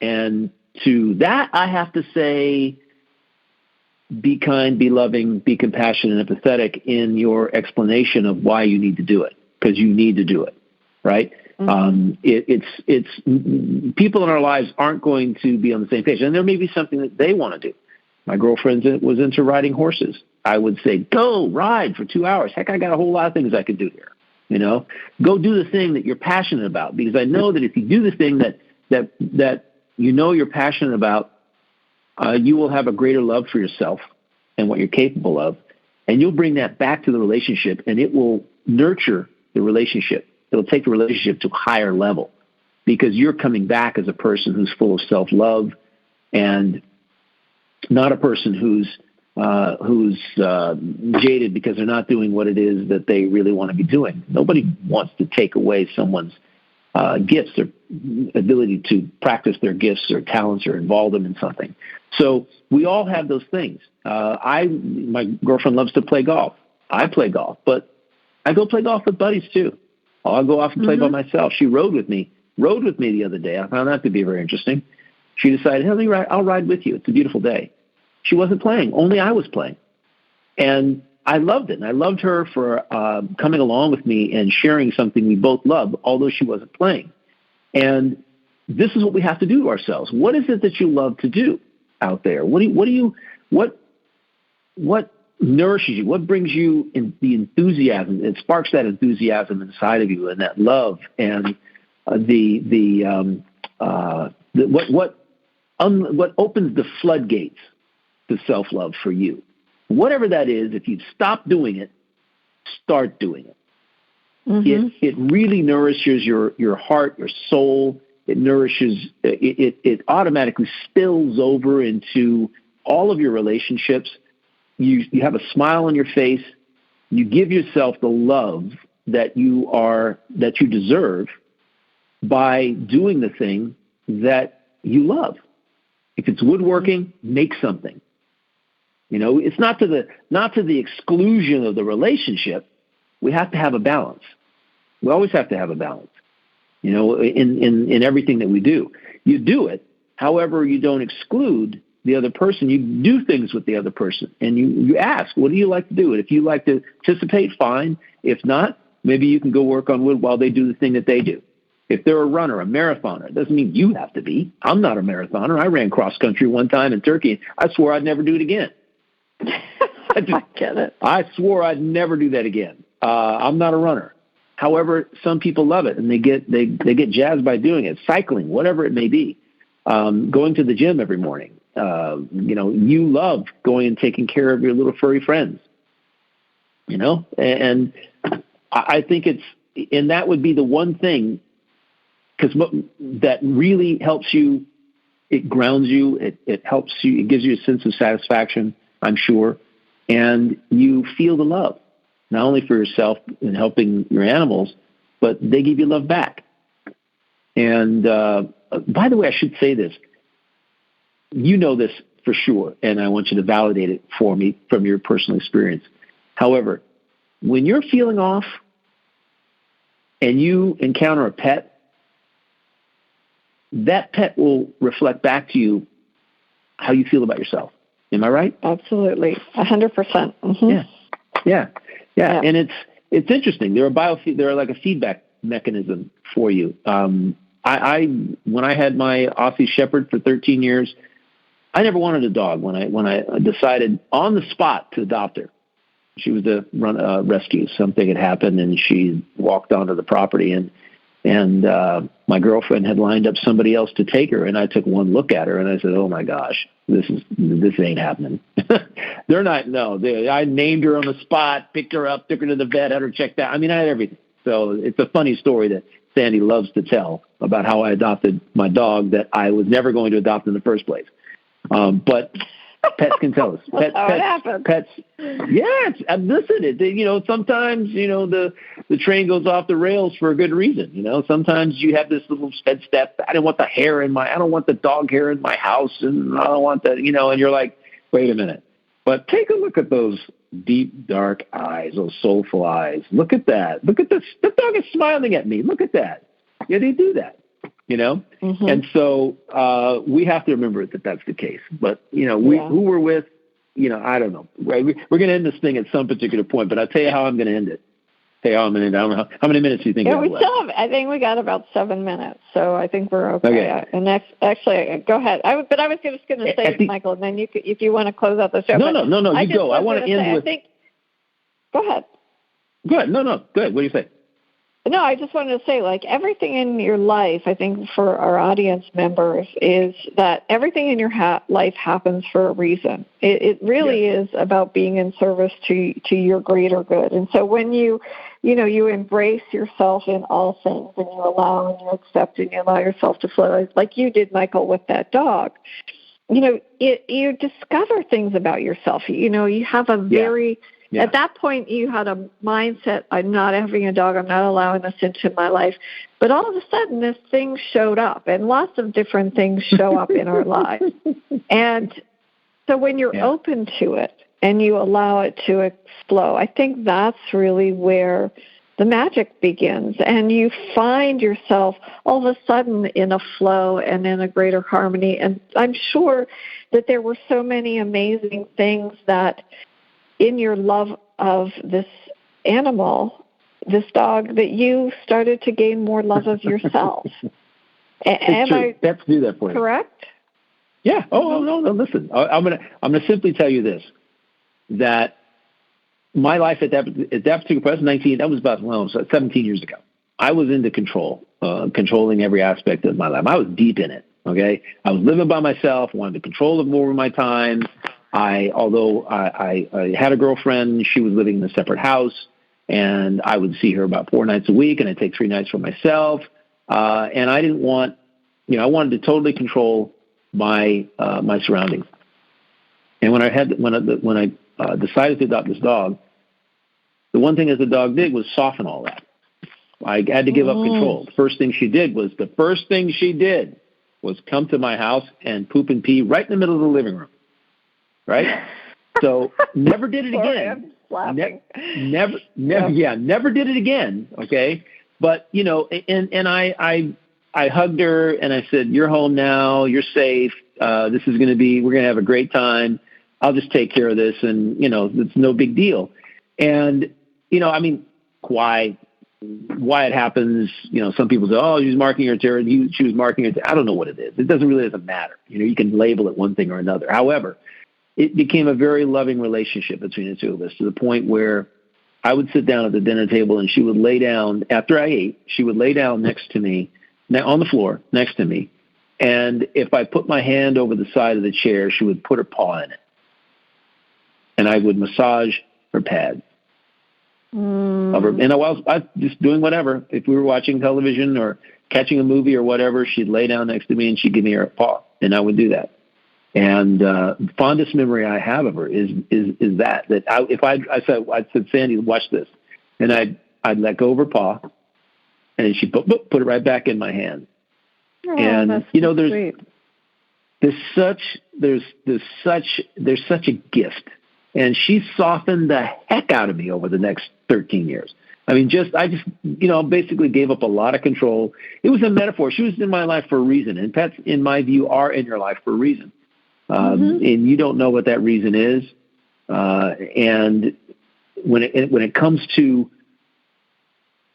And to that, I have to say, be kind, be loving, be compassionate and empathetic in your explanation of why you need to do it, because you need to do it, right? Mm-hmm. It's people in our lives aren't going to be on the same page, and there may be something that they want to do. My girlfriend was into riding horses. I would say, go ride for 2 hours. Heck, I got a whole lot of things I could do here. Go do the thing that you're passionate about, because I know that if you do the thing that you're passionate about, you will have a greater love for yourself and what you're capable of, and you'll bring that back to the relationship, and it will nurture the relationship. It'll take the relationship to a higher level, because you're coming back as a person who's full of self-love and not a person who's jaded because they're not doing what it is that they really want to be doing. Nobody wants to take away someone's gifts, their ability to practice their gifts or talents or involve them in something. So we all have those things. My girlfriend loves to play golf. I play golf, but I go play golf with buddies too. I'll go off and play by myself. She rode with me the other day. I found that to be very interesting. She decided, hey, I'll ride with you. It's a beautiful day. She wasn't playing. Only I was playing. And I loved it. And I loved her for coming along with me and sharing something we both love, although she wasn't playing. And this is what we have to do to ourselves. What is it that you love to do out there? What nourishes you? What brings you in the enthusiasm? It sparks that enthusiasm inside of you and that love and what opens the floodgates to self-love for you. Whatever that is, if you've stopped doing it, start doing it. Mm-hmm. It really nourishes your heart, your soul. It nourishes. It automatically spills over into all of your relationships. You have a smile on your face. You give yourself the love that you deserve by doing the thing that you love. If it's woodworking, make something. It's not to the exclusion of the relationship. We have to have a balance. We always have to have a balance, in everything that we do. You do it. However, you don't exclude the other person. You do things with the other person, and you ask, what do you like to do? And if you like to participate, fine. If not, maybe you can go work on wood while they do the thing that they do. If they're a runner, a marathoner, it doesn't mean you have to be. I'm not a marathoner. I ran cross country one time in Turkey. I swore I'd never do it again. I get it. I swore I'd never do that again. I'm not a runner. However, some people love it, and they get jazzed by doing it. Cycling, whatever it may be. Going to the gym every morning. You love going and taking care of your little furry friends. And I think and that would be the one thing, because that really helps you. It grounds you. It helps you. It gives you a sense of satisfaction, I'm sure, and you feel the love, not only for yourself and helping your animals, but they give you love back. And by the way, I should say this. You know this for sure, and I want you to validate it for me from your personal experience. However, when you're feeling off and you encounter a pet, that pet will reflect back to you how you feel about yourself. Am I right? Absolutely. 100%. Mm-hmm. Yeah. And it's interesting. They're like a feedback mechanism for you. When I had my Aussie Shepherd for 13 years, I never wanted a dog. When I decided on the spot to adopt her, she was a rescue. Something had happened, and she walked onto the property, and my girlfriend had lined up somebody else to take her, and I took one look at her, and I said, "Oh my gosh, this ain't happening." They're not. No, I named her on the spot, picked her up, took her to the vet, had her checked out. I mean, I had everything. So it's a funny story that Sandy loves to tell about how I adopted my dog that I was never going to adopt in the first place. But pets can tell us. That's how it happens. Pets. Yeah, listen. Sometimes the train goes off the rails for a good reason. Sometimes you have this little step. I don't want the dog hair in my house, and I don't want that. And you're like, wait a minute. But take a look at those deep, dark eyes, those soulful eyes. Look at that. Look at this. The dog is smiling at me. Look at that. Yeah, they do that. Mm-hmm. And so we have to remember that that's the case. But, who we're with, I don't know. Right? We're going to end this thing at some particular point, but I'll tell you how I'm going to end it. I don't know how many minutes do you think we have left? I think we got about 7 minutes, so I think we're okay. And actually, go ahead. I was just going to say, Michael, and then if you want to close out the show. No, you go. I want to end with. Go ahead. Good. No, go ahead. What do you say? No, I just wanted to say, everything in your life, I think for our audience members, is that everything in your life happens for a reason. It really is about being in service to your greater good. And so when you embrace yourself in all things, and you allow and you accept and you allow yourself to flow, like you did, Michael, with that dog, you discover things about yourself. You have a very... Yeah. At that point, you had a mindset, I'm not having a dog, I'm not allowing this into my life. But all of a sudden, this thing showed up, and lots of different things show up in our lives. And so when you're open to it and you allow it to explode, I think that's really where the magic begins. And you find yourself all of a sudden in a flow and in a greater harmony. And I'm sure that there were so many amazing things that in your love of this animal, this dog, that you started to gain more love of yourself. It's true. Let's do that for you. Correct? Yeah. Oh, no. Listen, I'm gonna simply tell you this, that my life at that particular point, 19, that was about 17 years ago. I was into controlling every aspect of my life. I was deep in it. Okay. I was living by myself, wanted to control more of my time. Although I had a girlfriend, she was living in a separate house, and I would see her about 4 nights a week, and I'd take 3 nights for myself. And I didn't want, I wanted to totally control my surroundings. And when I decided to adopt this dog, the one thing that the dog did was soften all that. I had to give up control. The first thing she did was come to my house and poop and pee right in the middle of the living room. Right? So never did it again. Never did it again. Okay. But, and I hugged her and I said, you're home now. You're safe. We're going to have a great time. I'll just take care of this. And, it's no big deal. And, why it happens, some people say, oh, she's marking her territory. She was marking her territory. I don't know what it is. It doesn't matter. You can label it one thing or another. However, it became a very loving relationship between the two of us, to the point where I would sit down at the dinner table and she would lay down after I ate. She would lay down next to me, on the floor next to me. And if I put my hand over the side of the chair, she would put her paw in it. And I would massage her pad. And I was just doing whatever. If we were watching television or catching a movie or whatever, she'd lay down next to me and she'd give me her paw. And I would do that. And fondest memory I have of her is that I said, Sandy, watch this, and I'd let go of her paw, and she put it right back in my hand. Oh, and there's such a gift, and she softened the heck out of me over the next 13 years. I just basically gave up a lot of control. It was a metaphor. She was in my life for a reason, and pets, in my view, are in your life for a reason. And you don't know what that reason is. And when it comes to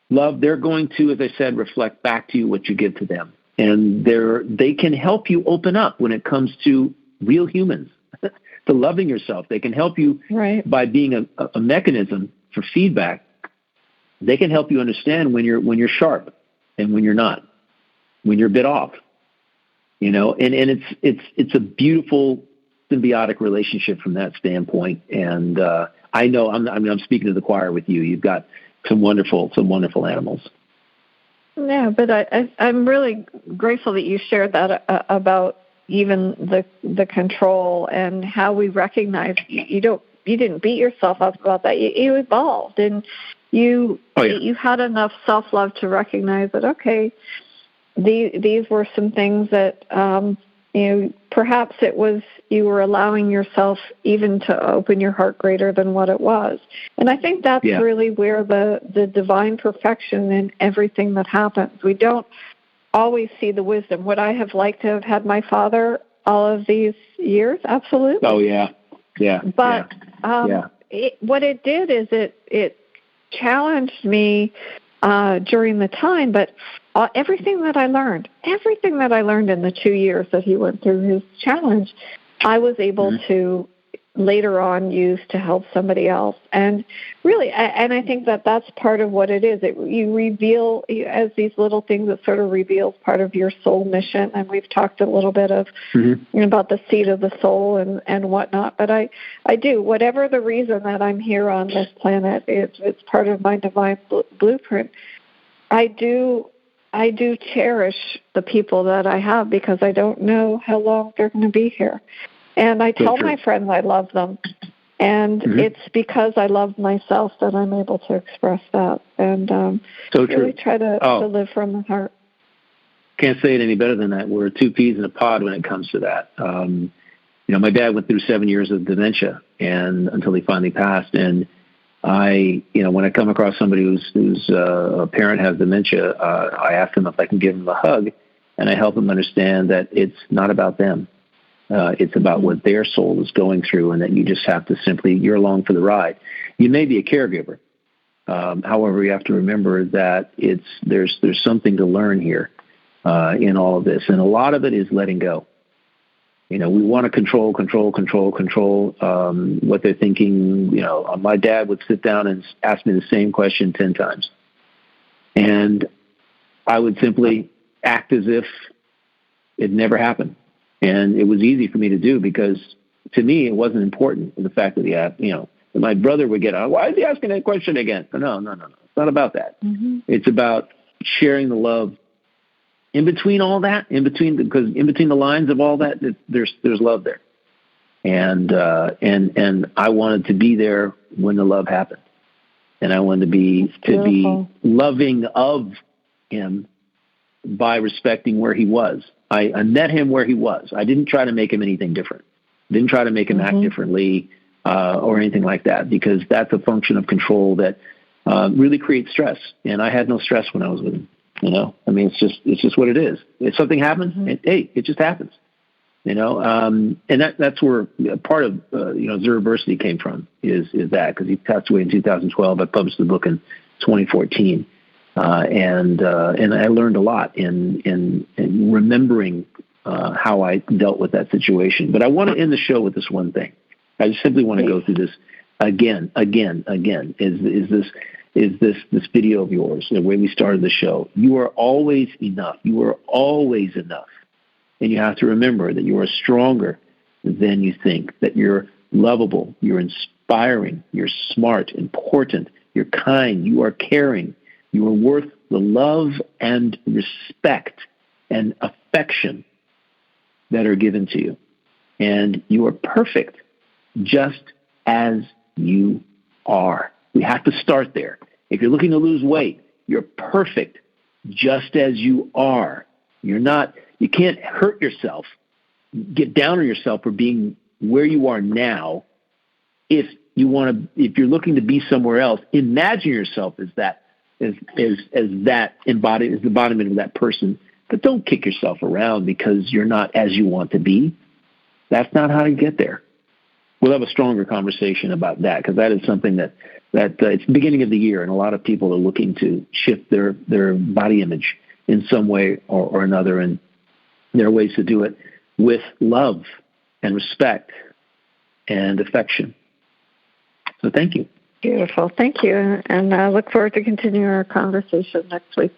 love, they're going to, as I said, reflect back to you what you give to them. And they can help you open up when it comes to real humans, to loving yourself. They can help you by being a mechanism for feedback. They can help you understand when you're sharp and when you're not, when you're a bit off. And it's a beautiful symbiotic relationship from that standpoint. And I know I'm speaking to the choir with you. You've got some wonderful animals. Yeah, but I'm really grateful that you shared that about even the control and how we recognize you didn't beat yourself up about that. You evolved, and you had enough self-love to recognize that, okay, these were some things that, perhaps it was you were allowing yourself even to open your heart greater than what it was. And I think that's really where the divine perfection in everything that happens. We don't always see the wisdom. Would I have liked to have had my father all of these years? Absolutely. Oh, yeah. Yeah. But what it did is it challenged me during the time, but everything that I learned in the 2 years that he went through his challenge, I was able to later on use to help somebody else. And really, and I think that's part of what it is. You reveal, as these little things, that sort of reveals part of your soul mission. And we've talked a little bit of about the seed of the soul and whatnot. But I do, whatever the reason that I'm here on this planet, it's part of my divine blueprint. I do cherish the people that I have, because I don't know how long they're going to be here. And I tell my friends I love them. And it's because I love myself that I'm able to express that. And really try to live from the heart. Can't say it any better than that. We're two peas in a pod when it comes to that. My dad went through 7 years of dementia, and until he finally passed. And when I come across somebody whose a parent has dementia, I ask them if I can give them a hug, and I help them understand that it's not about them. It's about what their soul is going through, and that you just have to you're along for the ride. You may be a caregiver. However, you have to remember that there's something to learn here in all of this. And a lot of it is letting go. We want to control what they're thinking. My dad would sit down and ask me the same question 10 times. And I would simply act as if it never happened. And it was easy for me to do, because to me, it wasn't important. The fact that he asked, my brother would get, why is he asking that question again? No. It's not about that. It's about sharing the love in between all that, because in between the lines of all that, there's love there. And I wanted to be there when the love happened. And I wanted to be loving of him by respecting where he was. I met him where he was. I didn't try to make him anything different. Didn't try to make him act differently. or anything like that, because that's a function of control that really creates stress. And I had no stress when I was with him. I mean, it's just what it is. If something happens, it just happens. And that's where part of Zeriversity came from is that, because he passed away in 2012. I published the book in 2014, and I learned a lot in remembering how I dealt with that situation. But I want to end the show with this one thing. I just simply want to go through this again. Is this video of yours, the way we started the show? You are always enough. You are always enough. And you have to remember that you are stronger than you think, that you're lovable, you're inspiring, you're smart, important, you're kind, you are caring, you are worth the love and respect and affection that are given to you. And you are perfect just as you are. We have to start there. If you're looking to lose weight, you're perfect just as you are. You can't hurt yourself, get down on yourself for being where you are now. If you're looking to be somewhere else, imagine yourself as the embodiment of that person. But don't kick yourself around because you're not as you want to be. That's not how to get there. We'll have a stronger conversation about that, because that is something that it's the beginning of the year, and a lot of people are looking to shift their body image in some way or another, and there are ways to do it with love and respect and affection. So thank you. Beautiful. Thank you. And I look forward to continuing our conversation next week.